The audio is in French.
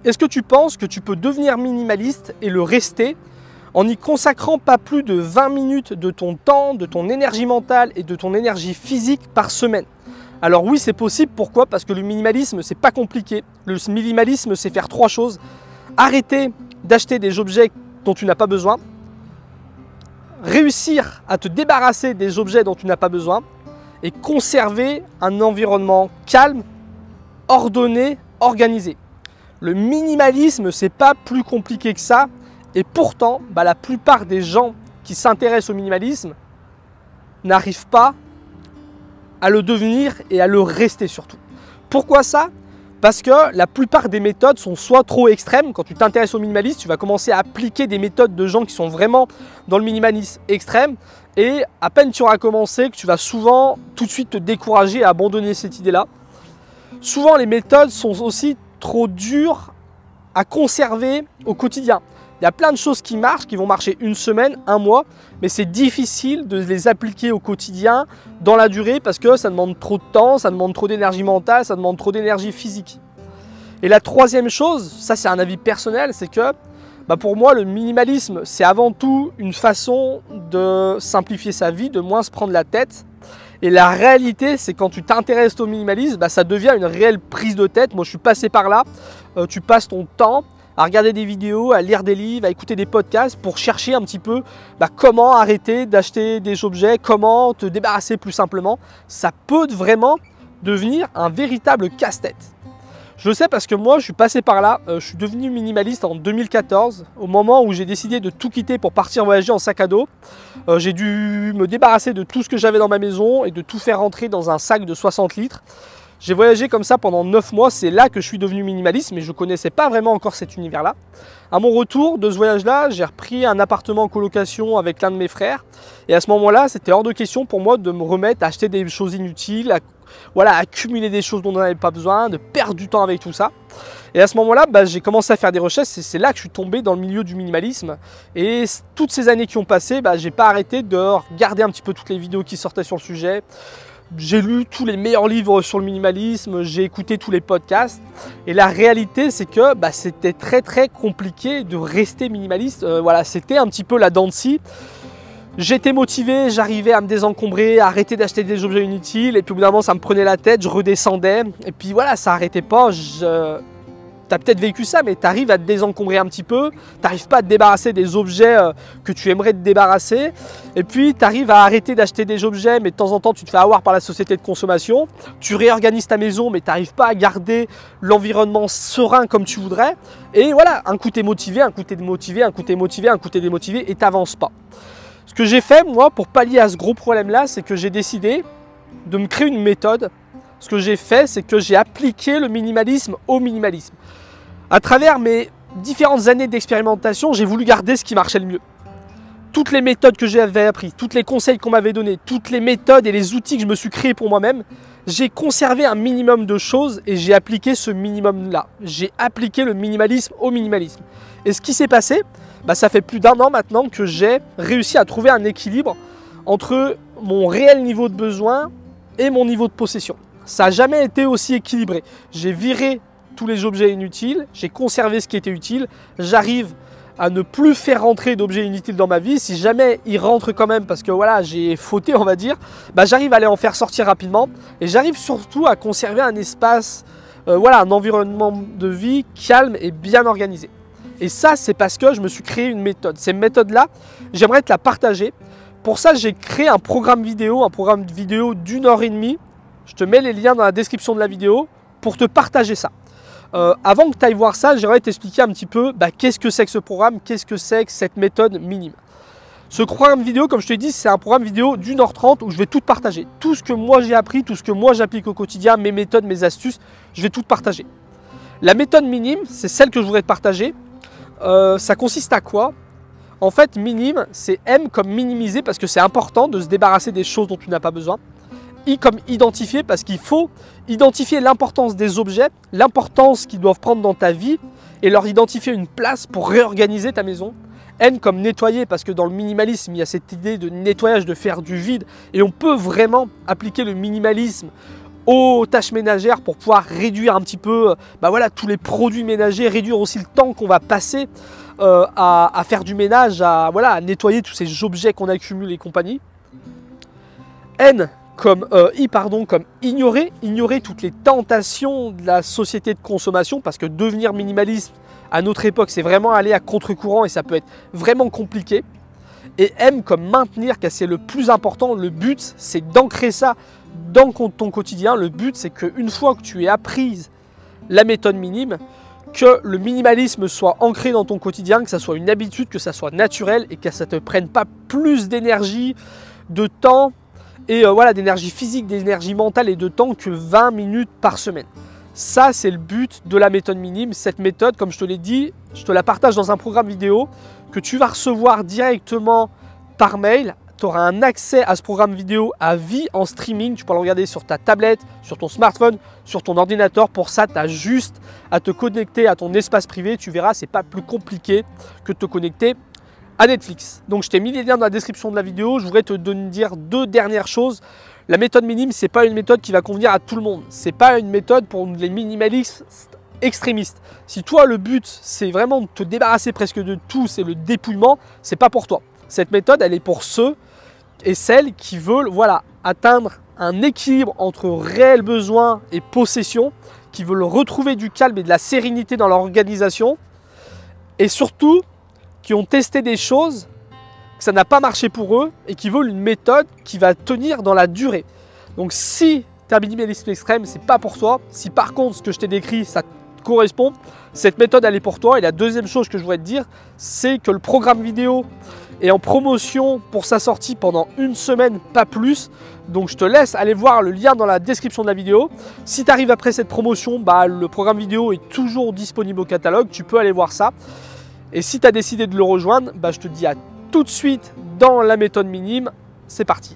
Est-ce que tu penses que tu peux devenir minimaliste et le rester en n'y consacrant pas plus de 20 minutes de ton temps, de ton énergie mentale et de ton énergie physique par semaine? Alors oui, c'est possible. Pourquoi? Parce que le minimalisme, c'est pas compliqué. Le minimalisme, c'est faire 3 choses. Arrêter d'acheter des objets dont tu n'as pas besoin. Réussir à te débarrasser des objets dont tu n'as pas besoin. Et conserver un environnement calme, ordonné, organisé. Le minimalisme, c'est pas plus compliqué que ça. Et pourtant, la plupart des gens qui s'intéressent au minimalisme n'arrivent pas à le devenir et à le rester surtout. Pourquoi ça? Parce que la plupart des méthodes sont soit trop extrêmes. Quand tu t'intéresses au minimalisme, tu vas commencer à appliquer des méthodes de gens qui sont vraiment dans le minimalisme extrême. Et à peine tu auras commencé, que tu vas souvent tout de suite te décourager et abandonner cette idée-là. Souvent, les méthodes sont aussi trop dures à conserver au quotidien. Il y a plein de choses qui marchent, qui vont marcher une semaine, un mois, mais c'est difficile de les appliquer au quotidien dans la durée parce que ça demande trop de temps, ça demande trop d'énergie mentale, ça demande trop d'énergie physique. Et la troisième chose, ça c'est un avis personnel, c'est que pour moi le minimalisme c'est avant tout une façon de simplifier sa vie, de moins se prendre la tête. Et la réalité, c'est quand tu t'intéresses au minimalisme, ça devient une réelle prise de tête. Moi je suis passé par là, tu passes ton temps à regarder des vidéos, à lire des livres, à écouter des podcasts pour chercher un petit peu comment arrêter d'acheter des objets, comment te débarrasser plus simplement. Ça peut vraiment devenir un véritable casse-tête. Je le sais parce que moi, je suis passé par là. Je suis devenu minimaliste en 2014, au moment où j'ai décidé de tout quitter pour partir voyager en sac à dos. J'ai dû me débarrasser de tout ce que j'avais dans ma maison et de tout faire rentrer dans un sac de 60 litres. J'ai voyagé comme ça pendant 9 mois, c'est là que je suis devenu minimaliste, mais je ne connaissais pas vraiment encore cet univers-là. À mon retour de ce voyage-là, j'ai repris un appartement en colocation avec l'un de mes frères. Et à ce moment-là, c'était hors de question pour moi de me remettre à acheter des choses inutiles, à accumuler des choses dont on n'avait pas besoin, de perdre du temps avec tout ça. Et à ce moment-là, j'ai commencé à faire des recherches et c'est là que je suis tombé dans le milieu du minimalisme. Et toutes ces années qui ont passé, j'ai pas arrêté de regarder un petit peu toutes les vidéos qui sortaient sur le sujet. J'ai lu tous les meilleurs livres sur le minimalisme, j'ai écouté tous les podcasts et la réalité c'est que c'était très compliqué de rester minimaliste. C'était un petit peu la dent de scie. J'étais motivé, j'arrivais à me désencombrer, à arrêter d'acheter des objets inutiles et puis au bout d'un moment ça me prenait la tête, je redescendais et puis ça n'arrêtait pas. Tu as peut-être vécu ça, mais tu arrives à te désencombrer un petit peu, tu n'arrives pas à te débarrasser des objets que tu aimerais te débarrasser, et puis tu arrives à arrêter d'acheter des objets, mais de temps en temps tu te fais avoir par la société de consommation, tu réorganises ta maison, mais tu n'arrives pas à garder l'environnement serein comme tu voudrais, et un coup tu es motivé, un coup tu es démotivé, un coup tu es motivé, un coup tu es démotivé, et tu n'avances pas. Ce que j'ai fait, moi, pour pallier à ce gros problème-là, c'est que j'ai décidé de me créer une méthode. Ce que j'ai fait, c'est que j'ai appliqué le minimalisme au minimalisme. À travers mes différentes années d'expérimentation, j'ai voulu garder ce qui marchait le mieux. Toutes les méthodes que j'avais apprises, tous les conseils qu'on m'avait donnés, toutes les méthodes et les outils que je me suis créés pour moi-même, j'ai conservé un minimum de choses et j'ai appliqué ce minimum-là. J'ai appliqué le minimalisme au minimalisme. Et ce qui s'est passé, ça fait plus d'1 an maintenant que j'ai réussi à trouver un équilibre entre mon réel niveau de besoin et mon niveau de possession. Ça n'a jamais été aussi équilibré. J'ai viré tous les objets inutiles, j'ai conservé ce qui était utile, j'arrive à ne plus faire rentrer d'objets inutiles dans ma vie. Si jamais ils rentrent quand même parce que j'ai fauté on va dire, j'arrive à les en faire sortir rapidement et j'arrive surtout à conserver un espace, un environnement de vie calme et bien organisé. Et ça c'est parce que je me suis créé une méthode. Ces méthodes-là, j'aimerais te la partager. Pour ça j'ai créé un programme vidéo d'1 heure et demie. Je te mets les liens dans la description de la vidéo pour te partager ça. Avant que tu ailles voir ça, j'aimerais t'expliquer un petit peu qu'est-ce que c'est que ce programme, qu'est-ce que c'est que cette méthode minime. Ce programme vidéo, comme je te l'ai dit, c'est un programme vidéo d'1 heure 30 où je vais tout te partager. Tout ce que moi j'ai appris, tout ce que moi j'applique au quotidien, mes méthodes, mes astuces, je vais tout te partager. La méthode minime, c'est celle que je voudrais te partager. Ça consiste à quoi? En fait, minime, c'est M comme minimiser parce que c'est important de se débarrasser des choses dont tu n'as pas besoin. I comme identifier parce qu'il faut identifier l'importance des objets, l'importance qu'ils doivent prendre dans ta vie et leur identifier une place pour réorganiser ta maison. N comme nettoyer parce que dans le minimalisme, il y a cette idée de nettoyage, de faire du vide et on peut vraiment appliquer le minimalisme aux tâches ménagères pour pouvoir réduire un petit peu voilà, tous les produits ménagers, réduire aussi le temps qu'on va passer à faire du ménage, à nettoyer tous ces objets qu'on accumule et compagnie. N comme comme ignorer toutes les tentations de la société de consommation, parce que devenir minimaliste à notre époque, c'est vraiment aller à contre-courant et ça peut être vraiment compliqué. Et M comme maintenir, car c'est le plus important. Le but, c'est d'ancrer ça dans ton quotidien. Le but, c'est qu'une fois que tu aies appris la méthode minime, que le minimalisme soit ancré dans ton quotidien, que ça soit une habitude, que ça soit naturel et que ça ne te prenne pas plus d'énergie, de temps et d'énergie physique, d'énergie mentale et de temps que 20 minutes par semaine. Ça, c'est le but de la méthode minime. Cette méthode, comme je te l'ai dit, je te la partage dans un programme vidéo que tu vas recevoir directement par mail. Tu auras un accès à ce programme vidéo à vie en streaming. Tu pourras le regarder sur ta tablette, sur ton smartphone, sur ton ordinateur. Pour ça, tu as juste à te connecter à ton espace privé. Tu verras, ce n'est pas plus compliqué que de te connecter à Netflix. Donc, je t'ai mis les liens dans la description de la vidéo. Je voudrais te dire deux dernières choses. La méthode minime, ce n'est pas une méthode qui va convenir à tout le monde. Ce n'est pas une méthode pour les minimalistes extrémistes. Si toi, le but, c'est vraiment de te débarrasser presque de tout, c'est le dépouillement, ce n'est pas pour toi. Cette méthode, elle est pour ceux et celles qui veulent atteindre un équilibre entre réels besoins et possession, qui veulent retrouver du calme et de la sérénité dans leur organisation, et surtout qui ont testé des choses, que ça n'a pas marché pour eux, et qui veulent une méthode qui va tenir dans la durée. Donc si tu es un minimalisme extrême, c'est pas pour toi. Si par contre ce que je t'ai décrit, ça te correspond, cette méthode elle est pour toi. Et la deuxième chose que je voudrais te dire, c'est que le programme vidéo est en promotion pour sa sortie pendant une semaine, pas plus. Donc je te laisse aller voir le lien dans la description de la vidéo. Si tu arrives après cette promotion, le programme vidéo est toujours disponible au catalogue, tu peux aller voir ça. Et si tu as décidé de le rejoindre, je te dis à tout de suite dans la méthode minime. C'est parti.